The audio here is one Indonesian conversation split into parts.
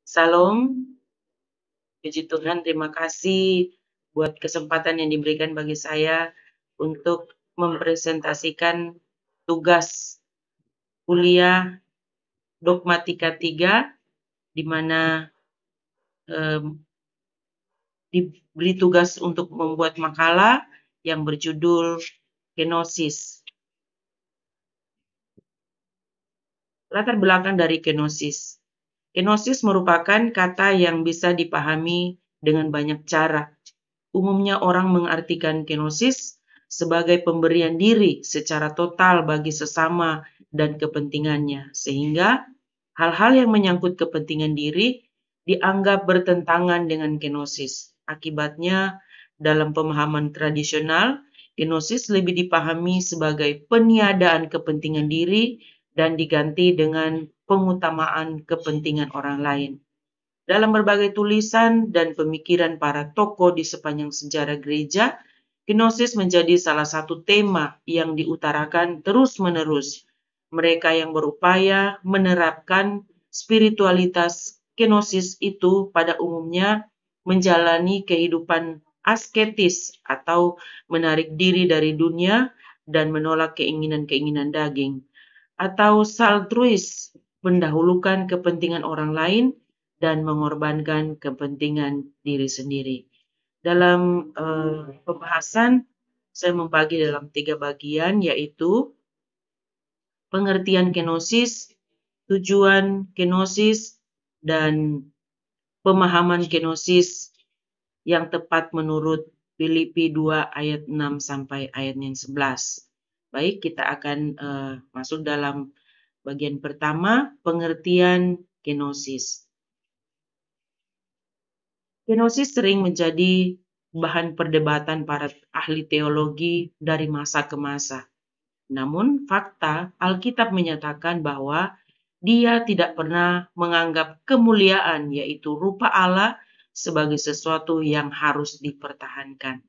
Salam, puji Tuhan, terima kasih buat kesempatan yang diberikan bagi saya untuk mempresentasikan tugas kuliah Dogmatika 3, di mana diberi tugas untuk membuat makalah yang berjudul Kenosis. Latar belakang dari kenosis. Kenosis merupakan kata yang bisa dipahami dengan banyak cara. Umumnya orang mengartikan kenosis sebagai pemberian diri secara total bagi sesama dan kepentingannya, sehingga hal-hal yang menyangkut kepentingan diri dianggap bertentangan dengan kenosis. Akibatnya, dalam pemahaman tradisional, kenosis lebih dipahami sebagai peniadaan kepentingan diri dan diganti dengan pengutamaan kepentingan orang lain. Dalam berbagai tulisan dan pemikiran para tokoh di sepanjang sejarah gereja, kenosis menjadi salah satu tema yang diutarakan terus-menerus. Mereka yang berupaya menerapkan spiritualitas kenosis itu pada umumnya menjalani kehidupan asketis atau menarik diri dari dunia dan menolak keinginan-keinginan daging, atau saltruis, mendahulukan kepentingan orang lain dan mengorbankan kepentingan diri sendiri. Dalam pembahasan, saya membagi dalam 3 bagian, yaitu pengertian kenosis, tujuan kenosis, dan pemahaman kenosis yang tepat menurut Filipi 2 ayat 6 sampai ayat yang 11. Baik, kita akan masuk dalam bagian pertama, pengertian kenosis. Kenosis sering menjadi bahan perdebatan para ahli teologi dari masa ke masa. Namun, fakta Alkitab menyatakan bahwa Dia tidak pernah menganggap kemuliaan, yaitu rupa Allah, sebagai sesuatu yang harus dipertahankan.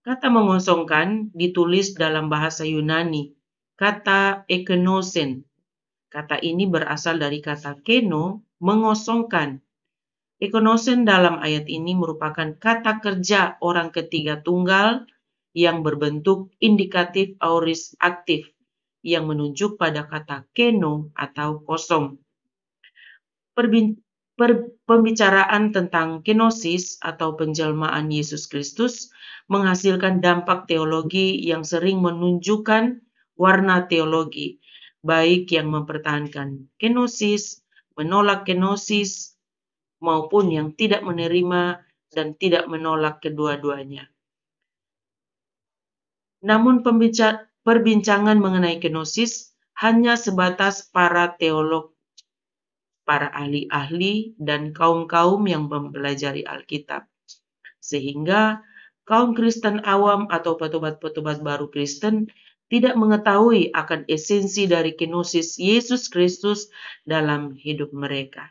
Kata mengosongkan ditulis dalam bahasa Yunani, kata ekenosen. Kata ini berasal dari kata keno, mengosongkan. Ekenosen dalam ayat ini merupakan kata kerja orang ketiga tunggal yang berbentuk indikatif aorist aktif yang menunjuk pada kata keno atau kosong. Pembicaraan tentang kenosis atau penjelmaan Yesus Kristus menghasilkan dampak teologi yang sering menunjukkan warna teologi, baik yang mempertahankan kenosis, menolak kenosis, maupun yang tidak menerima dan tidak menolak kedua-duanya. Namun perbincangan mengenai kenosis hanya sebatas para teolog, para ahli-ahli, dan kaum-kaum yang mempelajari Alkitab. Sehingga kaum Kristen awam atau petobat-petobat baru Kristen tidak mengetahui akan esensi dari kenosis Yesus Kristus dalam hidup mereka.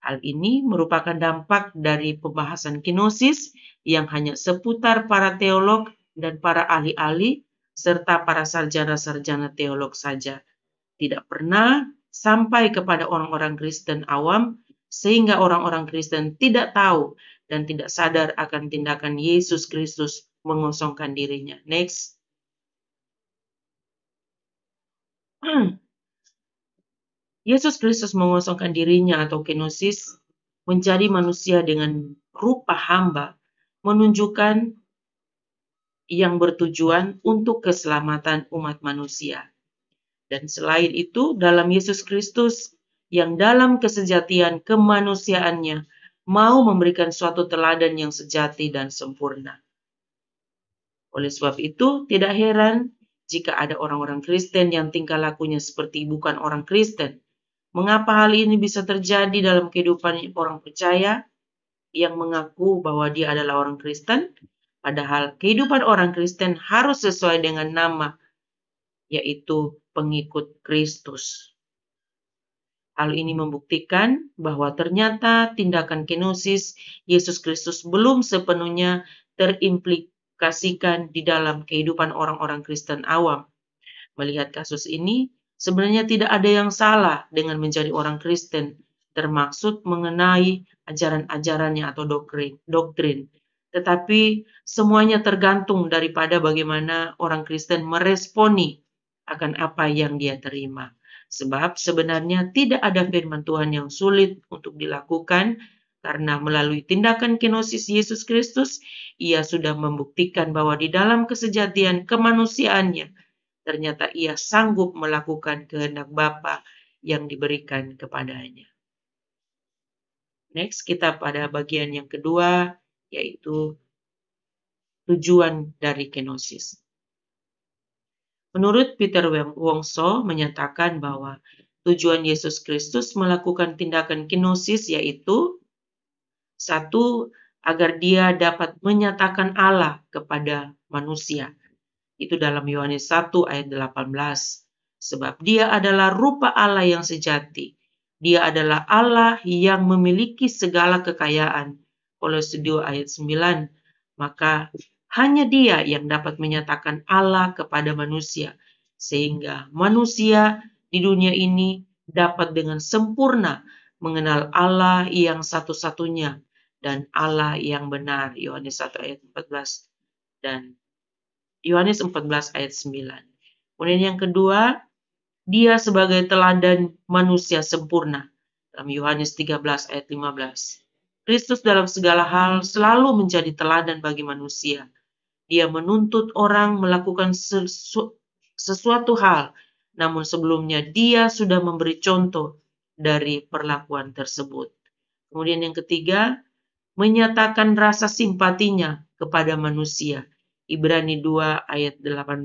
Hal ini merupakan dampak dari pembahasan kenosis yang hanya seputar para teolog dan para ahli-ahli serta para sarjana-sarjana teolog saja. Tidak pernah sampai kepada orang-orang Kristen awam, sehingga orang-orang Kristen tidak tahu dan tidak sadar akan tindakan Yesus Kristus mengosongkan dirinya. Next. Yesus Kristus mengosongkan dirinya atau kenosis menjadi manusia dengan rupa hamba, menunjukkan yang bertujuan untuk keselamatan umat manusia. Dan selain itu, dalam Yesus Kristus yang dalam kesejatian kemanusiaannya mau memberikan suatu teladan yang sejati dan sempurna. Oleh sebab itu, tidak heran jika ada orang-orang Kristen yang tingkah lakunya seperti bukan orang Kristen. Mengapa hal ini bisa terjadi dalam kehidupan orang percaya yang mengaku bahwa dia adalah orang Kristen, padahal kehidupan orang Kristen harus sesuai dengan nama, yaitu pengikut Kristus. Hal ini membuktikan bahwa ternyata tindakan kenosis Yesus Kristus belum sepenuhnya terimplikasikan di dalam kehidupan orang-orang Kristen awam. Melihat kasus ini, sebenarnya tidak ada yang salah dengan menjadi orang Kristen termaksud mengenai ajaran-ajarannya atau doktrin. Tetapi semuanya tergantung daripada bagaimana orang Kristen meresponi akan apa yang dia terima. Sebab sebenarnya tidak ada firman Tuhan yang sulit untuk dilakukan, karena melalui tindakan kenosis Yesus Kristus, ia sudah membuktikan bahwa di dalam kesejatian kemanusiaannya, ternyata ia sanggup melakukan kehendak Bapa yang diberikan kepadanya. Next, kita pada bagian yang kedua, yaitu tujuan dari kenosis. Menurut Peter Wongso menyatakan bahwa tujuan Yesus Kristus melakukan tindakan kenosis yaitu satu, agar dia dapat menyatakan Allah kepada manusia. Itu dalam Yohanes 1 ayat 18. Sebab dia adalah rupa Allah yang sejati. Dia adalah Allah yang memiliki segala kekayaan. Kolose 2 ayat 9. Maka hanya dia yang dapat menyatakan Allah kepada manusia. Sehingga manusia di dunia ini dapat dengan sempurna mengenal Allah yang satu-satunya dan Allah yang benar. Yohanes 1 ayat 14 dan Yohanes 14 ayat 9. Kemudian yang kedua, dia sebagai teladan manusia sempurna. Dalam Yohanes 13 ayat 15. Kristus dalam segala hal selalu menjadi teladan bagi manusia. Dia menuntut orang melakukan sesuatu hal, namun sebelumnya dia sudah memberi contoh dari perlakuan tersebut. Kemudian yang ketiga, menyatakan rasa simpatinya kepada manusia. Ibrani 2 ayat 18.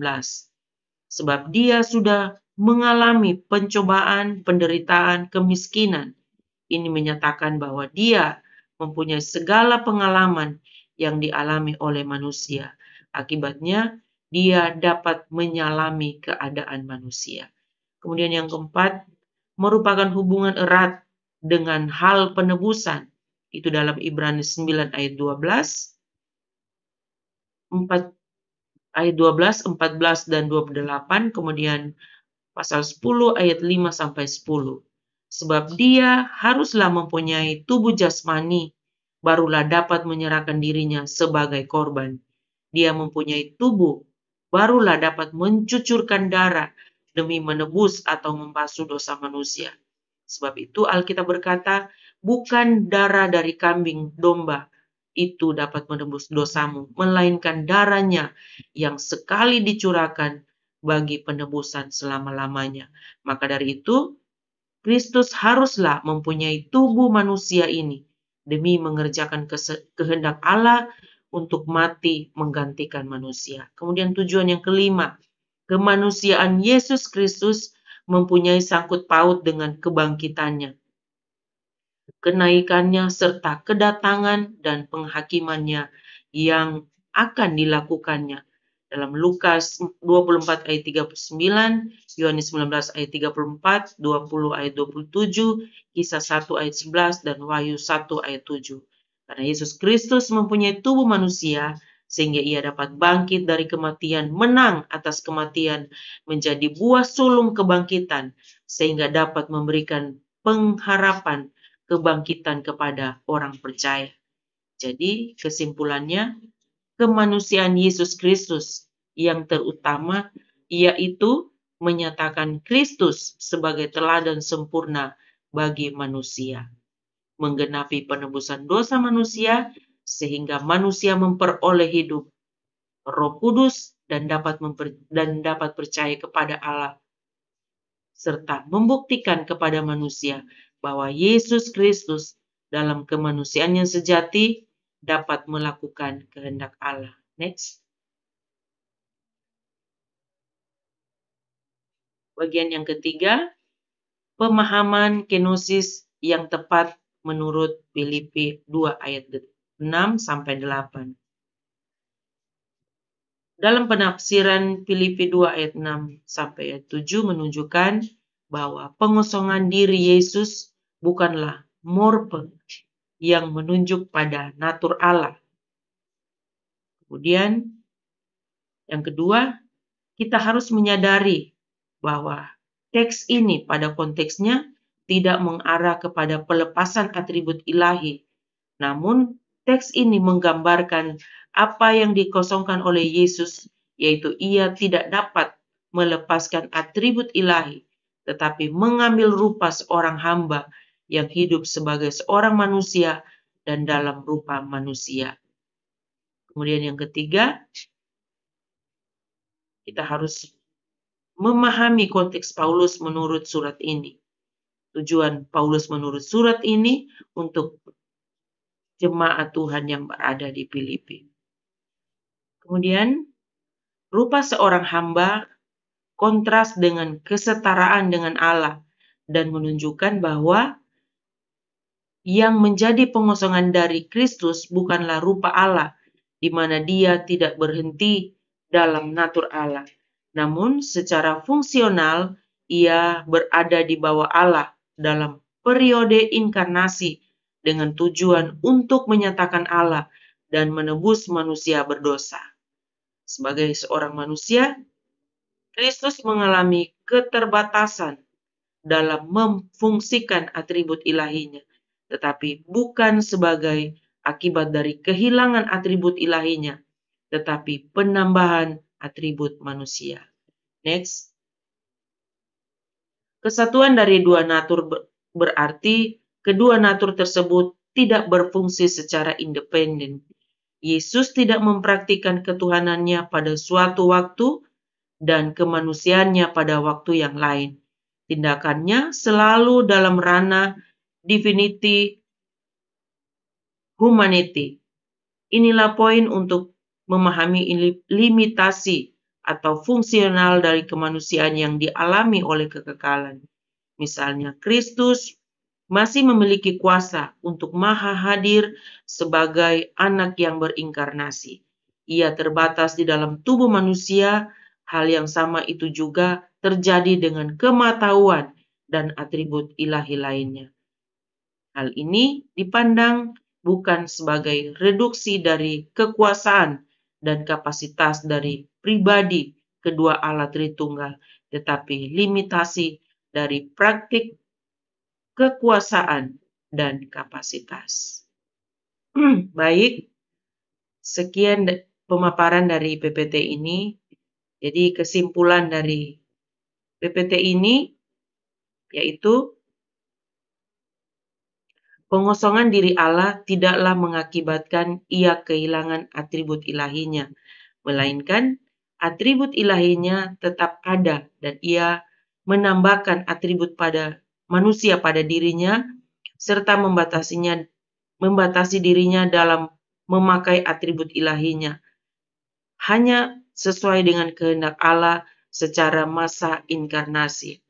Sebab dia sudah mengalami pencobaan, penderitaan, kemiskinan. Ini menyatakan bahwa dia mempunyai segala pengalaman yang dialami oleh manusia. Akibatnya, dia dapat menyalami keadaan manusia. Kemudian yang keempat, merupakan hubungan erat dengan hal penebusan. Itu dalam Ibrani 9 ayat 12, 14 dan 28, kemudian pasal 10 ayat 5 sampai 10. Sebab dia haruslah mempunyai tubuh jasmani, barulah dapat menyerahkan dirinya sebagai korban. Dia mempunyai tubuh, barulah dapat mencucurkan darah demi menebus atau membasuh dosa manusia. Sebab itu Alkitab berkata, bukan darah dari kambing domba itu dapat menebus dosamu, melainkan darahnya yang sekali dicurahkan bagi penebusan selama-lamanya. Maka dari itu, Kristus haruslah mempunyai tubuh manusia ini demi mengerjakan kehendak Allah untuk mati menggantikan manusia. Kemudian tujuan yang kelima, kemanusiaan Yesus Kristus mempunyai sangkut paut dengan kebangkitannya, kenaikannya serta kedatangan dan penghakimannya yang akan dilakukannya. Dalam Lukas 24 ayat 39, Yohanes 19 ayat 34, 20 ayat 27, Kisah 1 ayat 11, dan Wahyu 1 ayat 7. Karena Yesus Kristus mempunyai tubuh manusia, sehingga ia dapat bangkit dari kematian, menang atas kematian, menjadi buah sulung kebangkitan, sehingga dapat memberikan pengharapan kebangkitan kepada orang percaya. Jadi kesimpulannya, kemanusiaan Yesus Kristus yang terutama yaitu menyatakan Kristus sebagai teladan sempurna bagi manusia, menggenapi penebusan dosa manusia sehingga manusia memperoleh hidup Roh Kudus dan dapat percaya kepada Allah, serta membuktikan kepada manusia bahwa Yesus Kristus dalam kemanusiaan yang sejati dapat melakukan kehendak Allah. Next. Bagian yang ketiga, pemahaman kenosis yang tepat menurut Filipi 2 ayat 6 sampai 8. Dalam penafsiran Filipi 2 ayat 6 sampai ayat 7 menunjukkan bahwa pengosongan diri Yesus bukanlah morphe yang menunjuk pada natur Allah. Kemudian yang kedua, kita harus menyadari bahwa teks ini pada konteksnya tidak mengarah kepada pelepasan atribut ilahi. Namun, teks ini menggambarkan apa yang dikosongkan oleh Yesus, yaitu ia tidak dapat melepaskan atribut ilahi, tetapi mengambil rupa seorang hamba yang hidup sebagai seorang manusia dan dalam rupa manusia. Kemudian yang ketiga, kita harus memahami konteks Paulus menurut surat ini. Tujuan Paulus menurut surat ini untuk jemaat Tuhan yang berada di Filipi. Kemudian, rupa seorang hamba kontras dengan kesetaraan dengan Allah dan menunjukkan bahwa yang menjadi pengosongan dari Kristus bukanlah rupa Allah, di mana dia tidak berhenti dalam natur Allah. Namun secara fungsional, ia berada di bawah Allah dalam periode inkarnasi dengan tujuan untuk menyatakan Allah dan menebus manusia berdosa. Sebagai seorang manusia, Kristus mengalami keterbatasan dalam memfungsikan atribut ilahinya, tetapi bukan sebagai akibat dari kehilangan atribut ilahinya, tetapi penambahan atribut manusia. Next. Kesatuan dari dua natur berarti kedua natur tersebut tidak berfungsi secara independen. Yesus tidak mempraktikkan ketuhanannya pada suatu waktu dan kemanusiaannya pada waktu yang lain. Tindakannya selalu dalam ranah divinity humanity. Inilah poin untuk memahami limitasi atau fungsional dari kemanusiaan yang dialami oleh kekekalan. Misalnya, Kristus masih memiliki kuasa untuk maha hadir sebagai anak yang berinkarnasi. Ia terbatas di dalam tubuh manusia. Hal yang sama itu juga terjadi dengan kematahuan dan atribut ilahi lainnya. Hal ini dipandang bukan sebagai reduksi dari kekuasaan dan kapasitas dari pribadi kedua Allah Tritunggal, tetapi limitasi dari praktik kekuasaan dan kapasitas. Baik, sekian pemaparan dari PPT ini. Jadi kesimpulan dari PPT ini yaitu pengosongan diri Allah tidaklah mengakibatkan ia kehilangan atribut ilahinya, melainkan atribut ilahinya tetap ada dan ia menambahkan atribut pada manusia pada dirinya serta membatasi dirinya dalam memakai atribut ilahinya hanya sesuai dengan kehendak Allah secara masa inkarnasi.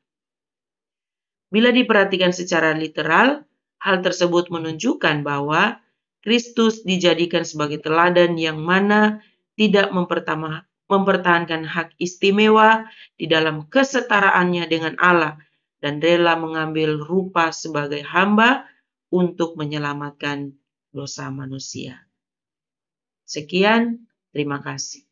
Bila diperhatikan secara literal, hal tersebut menunjukkan bahwa Kristus dijadikan sebagai teladan yang mana tidak mempertahankan hak istimewa di dalam kesetaraannya dengan Allah dan rela mengambil rupa sebagai hamba untuk menyelamatkan dosa manusia. Sekian, terima kasih.